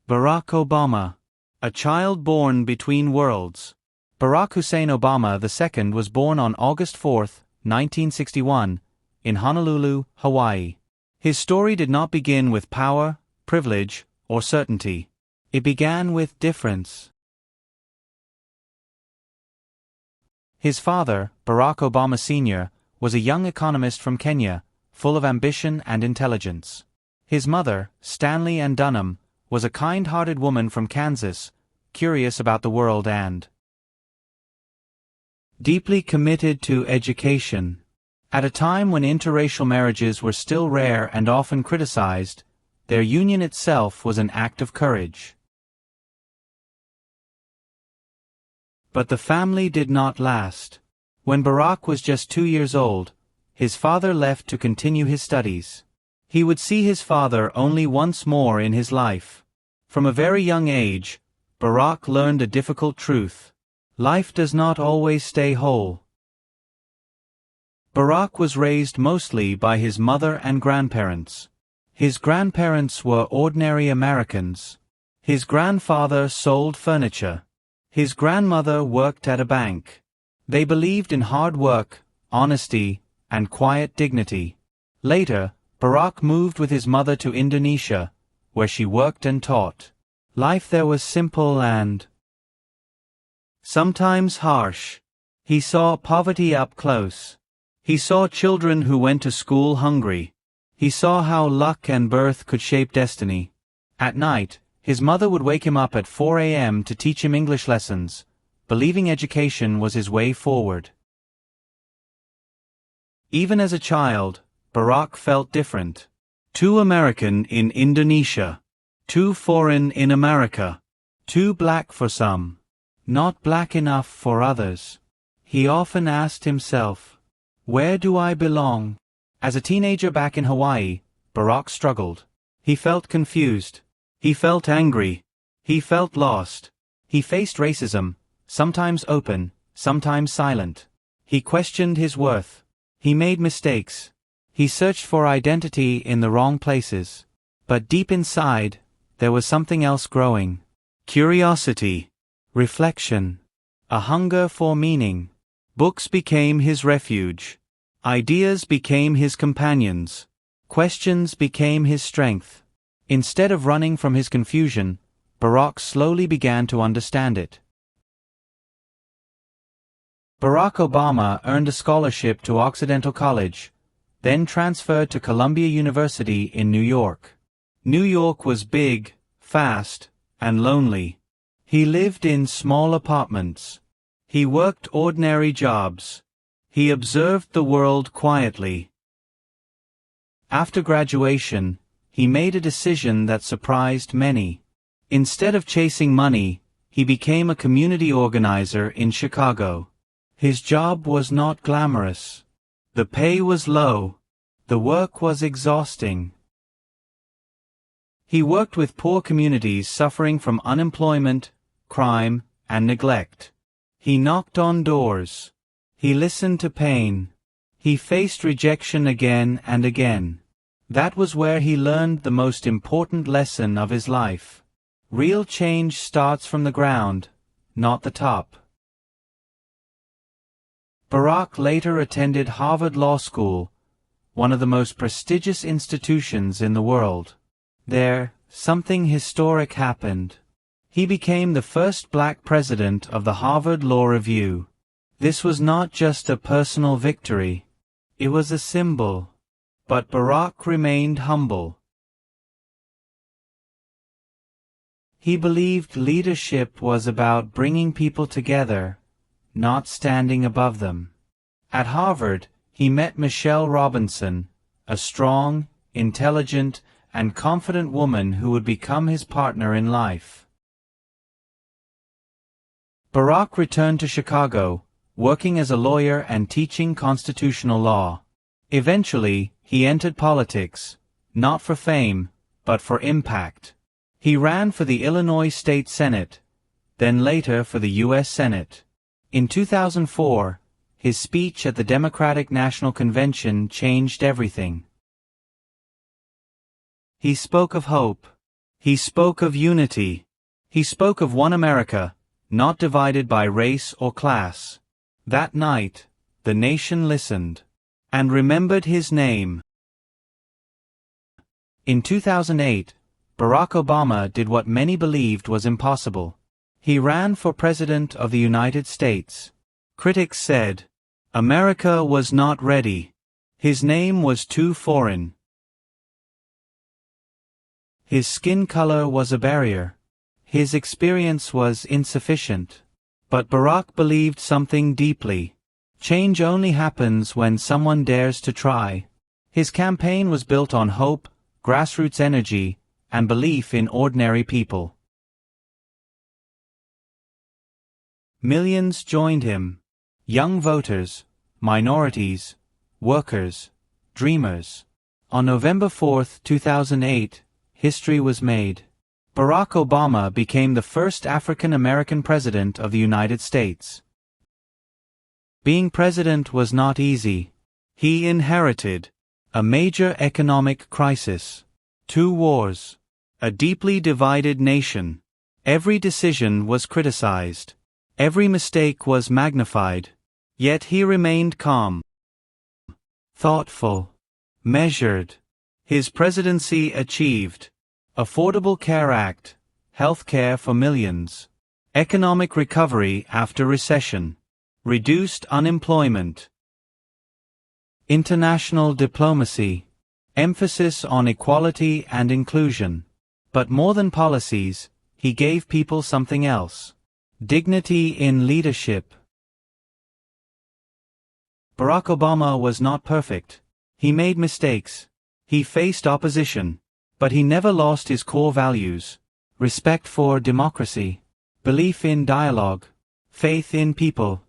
Barack Obama. A child born between worlds. Barack Hussein Obama II was born on August 4, 1961, in Honolulu, Hawaii. His story did not begin with power, privilege, or certainty. It began with difference. His father, Barack Obama Sr., was a young economist from Kenya, full of ambition and intelligence. His mother, Stanley Ann Dunham, was a kind-hearted woman from Kansas, curious about the world and deeply committed to education. At a time when interracial marriages were still rare and often criticized, their union itself was an act of courage. But the family did not last. When Barack was just 2 years old, his father left to continue his studies. He would see his father only once more in his life. From a very young age, Barack learned a difficult truth. Life does not always stay whole. Barack was raised mostly by his mother and grandparents. His grandparents were ordinary Americans. His grandfather sold furniture. His grandmother worked at a bank. They believed in hard work, honesty, and quiet dignity. Later, Barack moved with his mother to Indonesia, where she worked and taught. Life there was simple and sometimes harsh. He saw poverty up close. He saw children who went to school hungry. He saw how luck and birth could shape destiny. At night, his mother would wake him up at 4 a.m. to teach him English lessons, believing education was his way forward. Even as a child, Barack felt different. Too American in Indonesia. Too foreign in America. Too black for some. Not black enough for others. He often asked himself, "Where do I belong?" As a teenager back in Hawaii, Barack struggled. He felt confused. He felt angry. He felt lost. He faced racism, sometimes open, sometimes silent. He questioned his worth. He made mistakes. He searched for identity in the wrong places. But deep inside, there was something else growing. Curiosity. Reflection. A hunger for meaning. Books became his refuge. Ideas became his companions. Questions became his strength. Instead of running from his confusion, Barack slowly began to understand it. Barack Obama earned a scholarship to Occidental College, then transferred to Columbia University in New York. New York was big, fast, and lonely. He lived in small apartments. He worked ordinary jobs. He observed the world quietly. After graduation, he made a decision that surprised many. Instead of chasing money, he became a community organizer in Chicago. His job was not glamorous. The pay was low. The work was exhausting. He worked with poor communities suffering from unemployment, crime, and neglect. He knocked on doors. He listened to pain. He faced rejection again and again. That was where he learned the most important lesson of his life. Real change starts from the ground, not the top. Barack later attended Harvard Law School, one of the most prestigious institutions in the world. There, something historic happened. He became the first black president of the Harvard Law Review. This was not just a personal victory. It was a symbol. But Barack remained humble. He believed leadership was about bringing people together, not standing above them. At Harvard, he met Michelle Robinson, a strong, intelligent, and confident woman who would become his partner in life. Barack returned to Chicago, working as a lawyer and teaching constitutional law. Eventually, he entered politics, not for fame, but for impact. He ran for the Illinois State Senate, then later for the U.S. Senate. In 2004, his speech at the Democratic National Convention changed everything. He spoke of hope. He spoke of unity. He spoke of one America, not divided by race or class. That night, the nation listened and remembered his name. In 2008, Barack Obama did what many believed was impossible. He ran for President of the United States. Critics said, America was not ready. His name was too foreign. His skin color was a barrier. His experience was insufficient. But Barack believed something deeply. Change only happens when someone dares to try. His campaign was built on hope, grassroots energy, and belief in ordinary people. Millions joined him. Young voters, minorities, workers, dreamers. On November 4, 2008, history was made. Barack Obama became the first African American president of the United States. Being president was not easy. He inherited a major economic crisis, 2 wars, a deeply divided nation. Every decision was criticized. Every mistake was magnified. Yet he remained calm, thoughtful, measured. His presidency achieved Affordable Care Act, health care for millions, economic recovery after recession, reduced unemployment, international diplomacy, emphasis on equality and inclusion. But more than policies, he gave people something else: dignity in leadership. Barack Obama was not perfect. He made mistakes. He faced opposition. But he never lost his core values: respect for democracy, belief in dialogue, faith in people.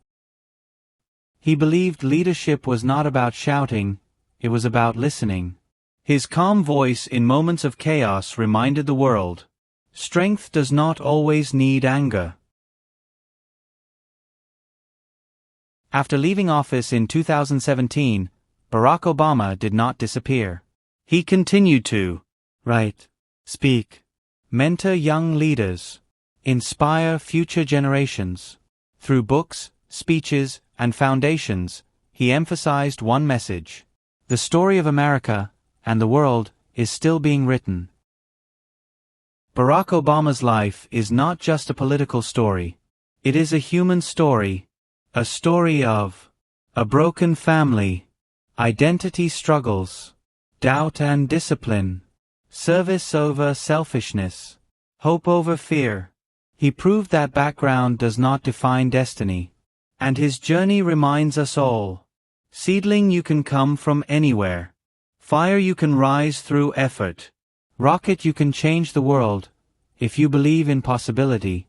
He believed leadership was not about shouting, it was about listening. His calm voice in moments of chaos reminded the world, strength does not always need anger. After leaving office in 2017, Barack Obama did not disappear. He continued to write, speak, mentor young leaders, inspire future generations. Through books, speeches, and foundations, he emphasized one message: the story of America and the world is still being written. Barack Obama's life is not just a political story. It is a human story, a story of a broken family, identity struggles, doubt and discipline, service over selfishness, hope over fear. He proved that background does not define destiny. And his journey reminds us all: seedling, you can come from anywhere. Fire, you can rise through effort. Rocket, you can change the world if you believe in possibility.